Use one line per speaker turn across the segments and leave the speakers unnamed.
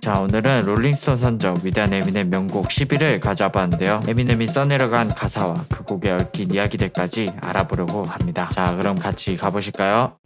자, 오늘은 롤링스톤 선정 위대한 에미넴 명곡 10위를 가져와 봤는데요. 에미넴이 써내려간 가사와 그 곡에 얽힌 이야기들까지 알아보려고 합니다. 자, 그럼 같이 가보실까요?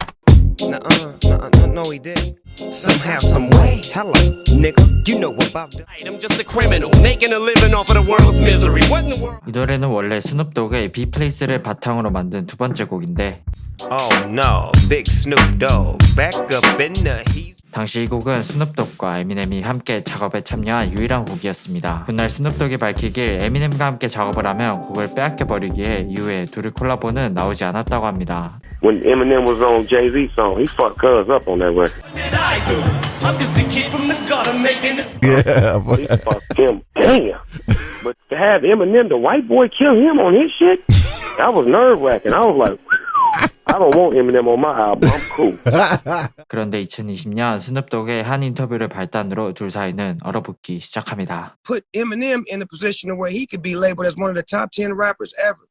No, he didn't. Somehow, some way. Hello, nigga. You know about that. I'm just a criminal, making a living off of the world's misery. What in the world?
이 노래는 원래 스눕독의 비플레이스를 바탕으로 만든 두 번째 곡인데
Oh no, Big Snoop Dogg back up in the heat.
당시 이 곡은 스눕독과 에미넴이 함께 작업에 참여한 유일한 곡이었습니다. 훗날 스눕독이 밝히길 에미넴과 함께 작업을 하면 곡을 빼앗겨버리기에 이후에 둘의 콜라보는 나오지 않았다고 합니다.
When Eminem was on Jay-Z song, he fucked Cuz up on that record.
I'm just a kid from the gutter making this.
Yeah, but
He fucked him. Damn. But to have Eminem, the white boy, kill him on his shit, that was nerve-wracking. I was like, I don't want Eminem on my album. I'm cool.
그런데 2020년 스눕독의 한 인터뷰를 발단으로 둘 사이는 얼어붙기 시작합니다.
put Eminem in a position where he could be labeled as one of the top 10 rappers ever.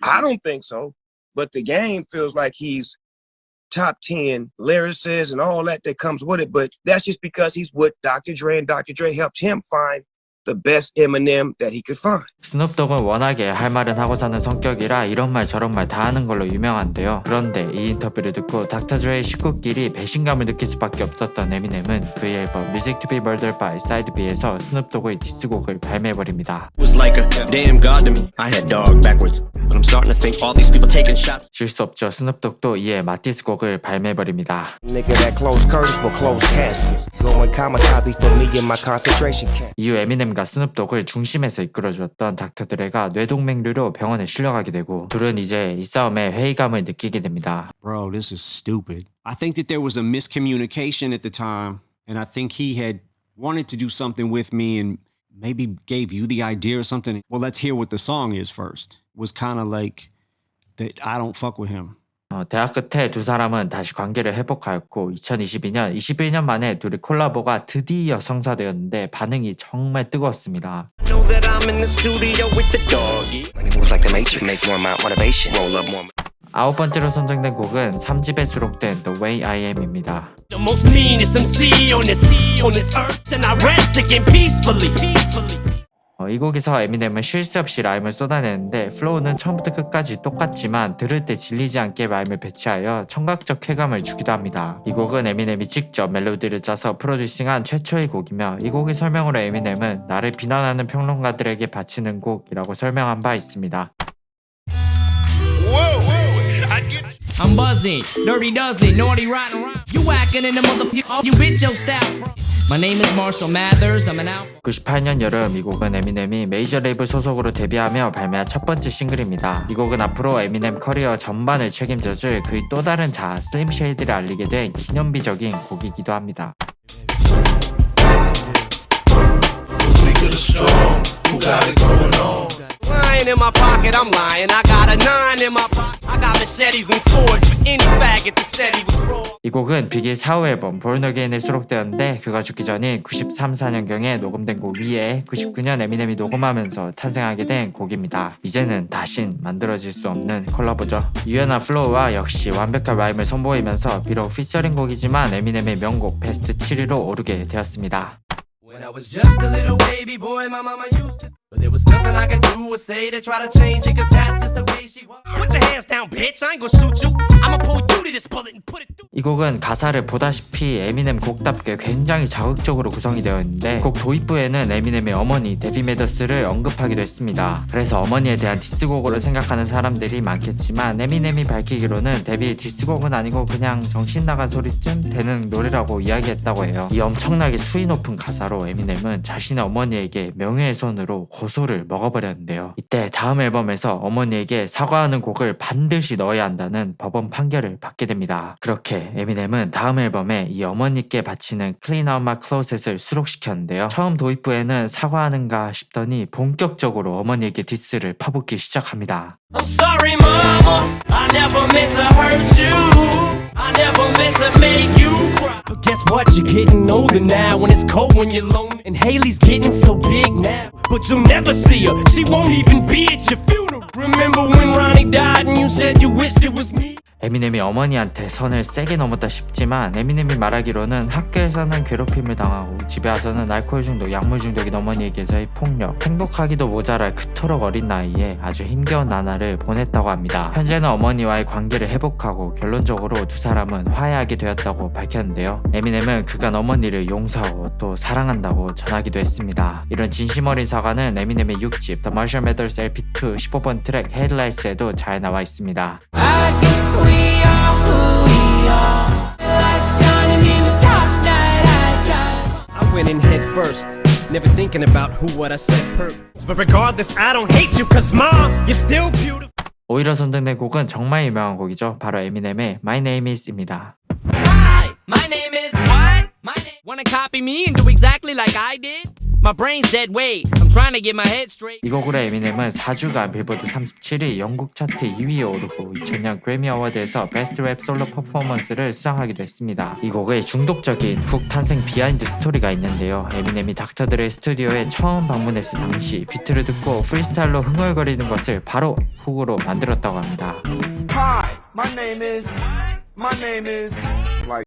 I don't think so. But the game feels like he's top 10 lyricist and all that comes with it. But that's just because he's with Dr. Dre, and Dr. Dre helped him find the best Eminem that he could find.
스눕독은 워낙에 할 말은 하고 사는 성격이라 이런 말 저런 말 다 하는 걸로 유명한데요. 그런데 이 인터뷰를 듣고 닥터 드레의 식구끼리 배신감을 느낄 수밖에 없었던 에미넴은 그의 앨범 Music to be Murdered by Side B에서 스눕독의 디스곡을 발매해버립니다.
Was like a damn god to me. I had dog backwards. But I'm starting to think all these people taking shots.
질 수 없죠. 스눕독도 이에 마티스곡을 발매해버립니다.
Nigga that close curtains will close caskets. Going kamikaze for me in my concentration camp.
이후 에미넴과 스눕독을 중심에서 이끌어주었던 닥터 드레가 뇌동맥류로 병원에 실려가게 되고 둘은 이제 이 싸움에 회의감을 느끼게 됩니다.
Bro, this is stupid. I think that there was a miscommunication at the time, and I think he had wanted to do something with me and maybe gave you the idea or something. Well, let's hear what the song is first. Was kind of like that I don't fuck with him.
대학 끝에 두 사람은 다시 관계를 회복하였고 2022년 21년 만에 둘이 콜라보가 드디어 성사되었는데 반응이 정말 뜨거웠습니다.
Know that I'm in the studio with the doggy. When he moves like the Matrix, make more motivation. Roll up more.
아홉 번째로 선정된 곡은 3집에 수록된 The Way I Am입니다.
The most meanest MC on this earth, and I rest again peacefully.
이 곡에서 에미넴은 쉴 새 없이 라임을 쏟아내는데 플로우는 처음부터 끝까지 똑같지만 들을 때 질리지 않게 라임을 배치하여 청각적 쾌감을 주기도 합니다. 이 곡은 에미넴이 직접 멜로디를 짜서 프로듀싱한 최초의 곡이며 이 곡의 설명으로 에미넴은 나를 비난하는 평론가들에게 바치는 곡이라고 설명한 바 있습니다.
I'm buzzing, dirty dozen, naughty rotten rhyme. You whacking in the motherfucker, you bitch your style. My name is Marshall Mathers, I'm an out.
98년 여름 이 곡은 에미넴이 메이저 레이블 소속으로 데뷔하며 발매한 첫 번째 싱글입니다. 이 곡은 앞으로 에미넴 커리어 전반을 책임져줄 그의 또 다른 자아 슬림 쉐이드를 알리게 된 기념비적인 곡이기도 합니다.
Lying in my pocket, I'm lying. I got a 9 in my pocket. I got machetes and swords for any faggot that said he was raw.
이 곡은 빅의 4호 앨범 Born Again에 수록되었는데 그가 죽기 전인 93, 4년경에 녹음된 곡 위에 99년 에미넴이 녹음하면서 탄생하게 된 곡입니다. 이제는 다신 만들어질 수 없는 콜라보죠. 유연한 플로우와 역시 완벽한 라임을 선보이면서 비록 피처링 곡이지만 에미넴의 명곡 베스트 7위로 오르게 되었습니다.
When I was just a little baby boy, my mama used to. But there was nothing I could do or say to try to change it, cause that's just the way she was. Put your hands down, bitch, I ain't gonna shoot you. I'ma pull you to this bullet and put it through.
이 곡은 가사를 보다시피 에미넴 곡답게 굉장히 자극적으로 구성이 되어 있는데 곡 도입부에는 에미넴의 어머니 데비 메더스를 언급하기도 했습니다. 그래서 어머니에 대한 디스곡으로 생각하는 사람들이 많겠지만 에미넴이 밝히기로는 데비의 디스곡은 아니고 그냥 정신 나간 소리쯤 되는 노래라고 이야기했다고 해요. 이 엄청나게 수위 높은 가사로 에미넴은 자신의 어머니에게 명예훼손으로 고소를 먹어버렸는데요. 이때 다음 앨범에서 어머니에게 사과하는 곡을 반드시 넣어야 한다는 법원 판결을 받게 됩니다. 그렇게 에미넴은 다음 앨범에 이 어머니께 바치는 Clean Out My Closet을 수록시켰는데요. 처음 도입부에는 사과하는가 싶더니 본격적으로 어머니에게 디스를 퍼붓기 시작합니다.
I'm sorry, mama. I never meant to hurt you. I never meant to make you cry. But guess what? You're getting older now. When it's cold, when you're lonely. And Haley's getting so big now. But you'll never see her. She won't even be at your funeral. Remember when Ronnie died and you said you wished it was me?
에미넴이 어머니한테 선을 세게 넘었다 싶지만 에미넴이 말하기로는 학교에서는 괴롭힘을 당하고 집에 와서는 알코올 중독, 약물 중독인 어머니에게서의 폭력, 행복하기도 모자랄 그토록 어린 나이에 아주 힘겨운 나날을 보냈다고 합니다. 현재는 어머니와의 관계를 회복하고 결론적으로 두 사람은 화해하게 되었다고 밝혔는데요. 에미넴은 그간 어머니를 용서하고 또 사랑한다고 전하기도 했습니다. 이런 진심 어린 사과는 에미넴의 6집 The Marshall Mathers LP2 15번 트랙 Headlights에도 잘 나와 있습니다.
I guess we are who we are. Lights shining in the dark night. I drive.
I went in head first, never thinking about who what I said hurt. But regardless, I don't hate you, cause mom, you're still beautiful.
오히려 선택된 곡은 정말 유명한 곡이죠. 바로 에미넴의 My Name Is입니다.
Hi, my name is what? My name. Wanna copy me and do exactly like I did? My brain's dead weight. I'm trying to get my head straight.
이 곡으로 에미넴은 4주간 빌보드 37위 영국 차트 2위에 오르고 2000년 그래미 어워드에서 베스트 랩 솔로 퍼포먼스를 수상하기도 했습니다. 이 곡의 중독적인 훅 탄생 비하인드 스토리가 있는데요. 에미넴이 닥터들의 스튜디오에 처음 방문했을 당시 비트를 듣고 프리스타일로 흥얼거리는 것을 바로 훅으로 만들었다고 합니다.
Hi, my name is like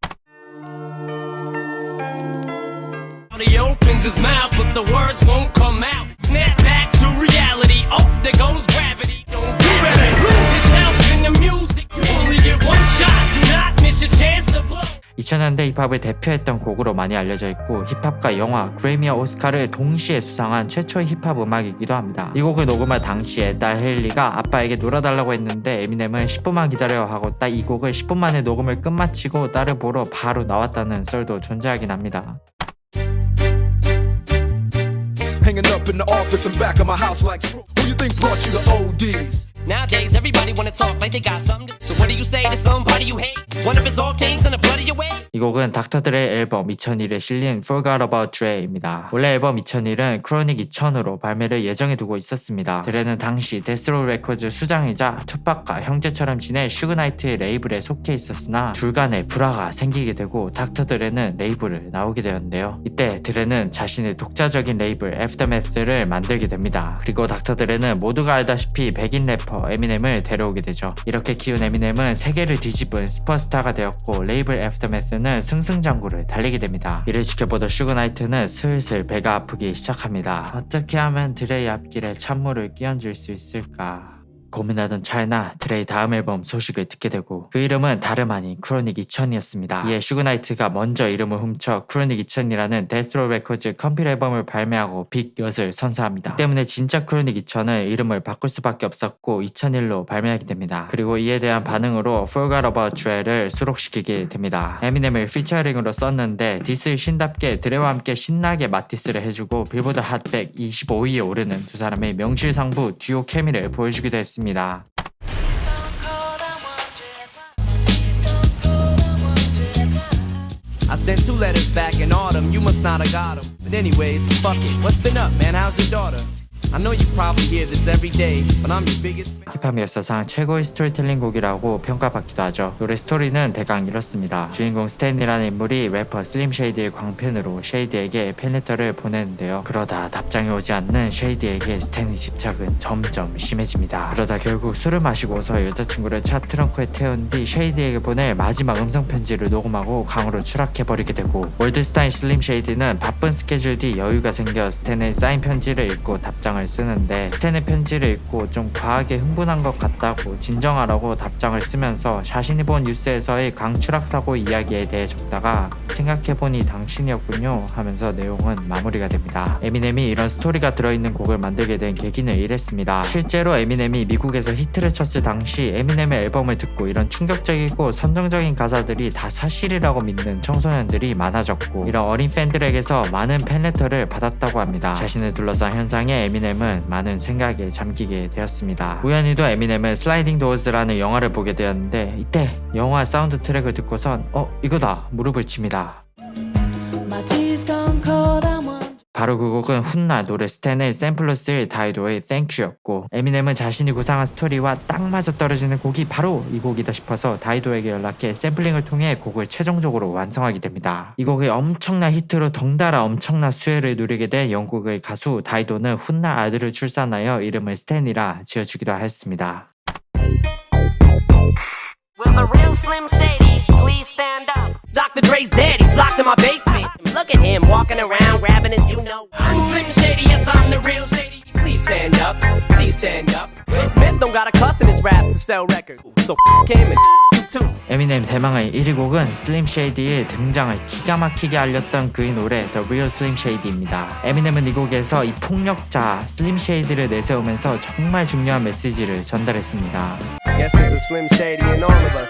He opens his mouth, but the words won't come out. Snap back to reality. Oh, there goes gravity. Don't do better. Lose yourself in the music. You only get one shot. Do not miss your chance to blow.
2000년대 힙합을 대표했던 곡으로 많이 알려져 있고 힙합과 영화, 그래미와 오스카를 동시에 수상한 최초의 힙합 음악이기도 합니다. 이 곡을 녹음할 당시에 딸 헤일리가 아빠에게 놀아달라고 했는데 에미넴은 10분만 기다려 하고 딱 이 곡을 10분 만에 녹음을 끝마치고 딸을 보러 바로 나왔다는 썰도 존재하긴 합니다.
hanging up in the office and back of my house like who you think brought you to ODs?
Nowadays, everybody wanna talk like they got something. So what do you say to somebody you hate? One of his off things in the blood of your way?
이 곡은 닥터들의 앨범 2001에 실린 Forgot About Dre입니다. 원래 앨범 2001은 크로닉 2000으로 발매를 예정해 두고 있었습니다. 드레는 당시 데스로 레코드 수장이자 투팍과 형제처럼 지내 슈그나이트의 레이블에 속해 있었으나 둘 간에 불화가 생기게 되고 닥터들에는 레이블을 나오게 되었는데요. 이때 드레는 자신의 독자적인 레이블 애프터매스를 만들게 됩니다. 그리고 닥터들에는 모두가 알다시피 백인 래퍼 에미넴을 데려오게 되죠. 이렇게 키운 에미넴은 세계를 뒤집은 슈퍼스타가 되었고 레이블 애프터매스는 승승장구를 달리게 됩니다. 이를 지켜보던 슈그나이트는 슬슬 배가 아프기 시작합니다. 어떻게 하면 드레의 앞길에 찬물을 끼얹을 수 있을까? 고민하던 찰나 드레의 다음 앨범 소식을 듣게 되고 그 이름은 다름 아닌 크로닉 2000이었습니다. 이에 슈그나이트가 먼저 이름을 훔쳐 크로닉 2000이라는 데스로 레코드 컴필 앨범을 발매하고 빅엿을 선사합니다. 이 때문에 진짜 크로닉 2000은 이름을 바꿀 수밖에 없었고 2001로 발매하게 됩니다. 그리고 이에 대한 반응으로 Forgot About Dre를 수록시키게 됩니다. 에미넴을 피처링으로 썼는데 디스의 신답게 드레와 함께 신나게 맞디스를 해주고 빌보드 핫 100 25위에 오르는 두 사람의 명실상부 듀오 케미를 보여주기도 했습니다.
I sent 2 letters back in autumn, you must not have got them. But anyways, fuck it, what's been up, man? How's your daughter? I know you probably hear this every day, but I'm your biggest fan.
힙합 역사상 최고의 스토리텔링 곡이라고 평가받기도 하죠. 노래 스토리는 대강 이렇습니다. 주인공 스탠이라는 인물이 래퍼 슬림 쉐이디의 광팬으로 쉐이디에게 팬레터를 보내는데요. 그러다 답장이 오지 않는 쉐이디에게 스탠의 집착은 점점 심해집니다. 그러다 결국 술을 마시고서 여자친구를 차 트렁크에 태운 뒤 쉐이디에게 보낼 마지막 음성편지를 녹음하고 강으로 추락해버리게 되고 월드스타인 슬림 쉐이디는 바쁜 스케줄 뒤 여유가 생겨 스탠의 사인 편지를 읽고 답장을 쓰는데 스탠의 편지를 읽고 좀 과하게 흥분한 것 같다고 진정하라고 답장을 쓰면서 자신이 본 뉴스에서의 강추락 사고 이야기에 대해 적다가 생각해보니 당신이었군요 하면서 내용은 마무리가 됩니다. 에미넴이 이런 스토리가 들어있는 곡을 만들게 된 계기는 이랬습니다. 실제로 에미넴이 미국에서 히트를 쳤을 당시 에미넴의 앨범을 듣고 이런 충격적이고 선정적인 가사들이 다 사실이라고 믿는 청소년들이 많아졌고 이런 어린 팬들에게서 많은 팬레터를 받았다고 합니다. 자신을 둘러싼 현상에 에미넴은 많은 생각에 잠기게 되었습니다. 우연히도 에미넴은 슬라이딩 도어즈라는 영화를 보게 되었는데 이때 영화 사운드 트랙을 듣고선 이거다 무릎을 칩니다. 바로 그 곡은 훗나 노래 스탠의 샘플로 쓰일 다이도의 땡큐였고 에미넴은 자신이 구상한 스토리와 딱 맞아 떨어지는 곡이 바로 이 곡이다 싶어서 다이도에게 연락해 샘플링을 통해 곡을 최종적으로 완성하게 됩니다. 이 곡이 엄청난 히트로 덩달아 엄청난 수혜를 누리게 된 영국의 가수 다이도는 훗나 아들을 출산하여 이름을 스탠이라 지어주기도 하였습니다.
Well, the real Slim Shady, please stand up. Dr. Dre's dead, he's locked in my basement. Look at him walking around grabbing his, you know. I'm Slim Shady, yes, I'm the real Shady. Please stand up, please stand up. Will Smith don't got a cuss in his raps to sell records, so him and you too.
에미넴 대망의 1위 곡은 슬림 쉐이디의 등장을 기가 막히게 알렸던 그의 노래 The Real Slim Shady입니다. 에미넴은 이 곡에서 이 폭력자 슬림 쉐이디를 내세우면서 정말 중요한 메시지를 전달했습니다.
Guess there's a Slim Shady in all of us.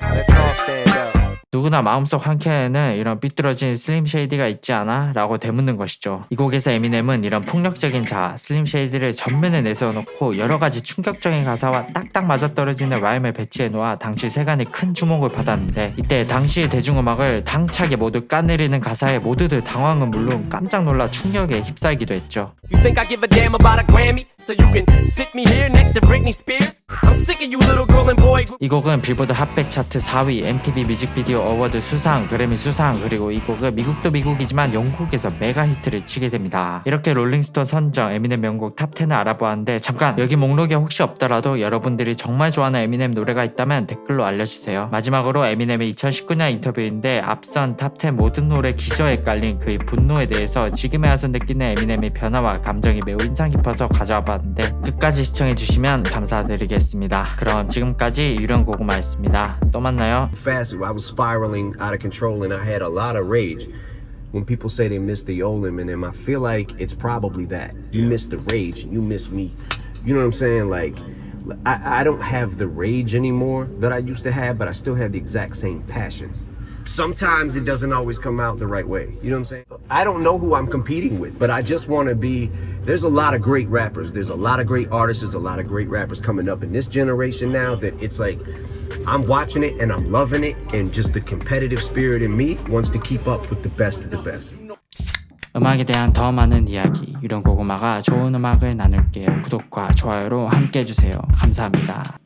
Let's all stand up.
누구나 마음속 한켠에는 이런 삐뚤어진 슬림 쉐이디가 있지 않아? 라고 되묻는 것이죠. 이 곡에서 에미넴은 이런 폭력적인 자 슬림 쉐이디를 전면에 내세워놓고 여러가지 충격적인 가사와 딱딱 맞아떨어지는 라임을 배치해놓아 당시 세간의 큰 주목을 받았는데, 이때 당시의 대중음악을 당차게 모두 까내리는 가사에 모두들 당황은 물론 깜짝 놀라 충격에 휩싸이기도 했죠.
You think I give a damn about a Grammy? So you can sit me here next to Britney Spears? I'm sick of you little girl and boy group.
이 곡은 빌보드 핫백 차트 4위, MTV 뮤직비디오 어워드 수상, 그래미 수상, 그리고 이 곡은 미국도 미국이지만 영국에서 메가 히트를 치게 됩니다. 이렇게 롤링스톤 선정 에미넴 명곡 탑10을 알아보았는데, 잠깐 여기 목록에 혹시 없더라도 여러분들이 정말 좋아하는 에미넴 노래가 있다면 댓글로 알려주세요. 마지막으로 에미넴의 2019년 인터뷰인데, 앞선 탑10 모든 노래 기저에 깔린 그의 분노에 대해서 지금에 와서 느끼는 에미넴의 변화와 감정이 매우 인상 깊어서 가져와 봤는데, 끝까지 시청해주시면 감사드리겠습니다. 그럼 지금까지 유령 고구마였습니다. 또 만나요.
Fast, I was spiraling out of control and I had a lot of rage. When people say they miss the old Eminem, I feel like it's probably that. You miss the rage and you miss me. You know what I'm saying? Like, I don't have the rage anymore that I used to have, but I still have the exact same passion. Sometimes it doesn't always come out the right way. You know what I'm saying? I don't know who I'm competing with, but I just want to be. There's a lot of great rappers. There's a lot of great artists. There's a lot of great rappers coming up in this generation now that it's like I'm watching it and I'm loving it, and just the competitive spirit in me wants to keep up with the best of the best.
음악에 대한 더 많은 이야기, 유령 고구마가 좋은 음악을 나눌게요. 구독과 좋아요로 함께 해주세요. 감사합니다.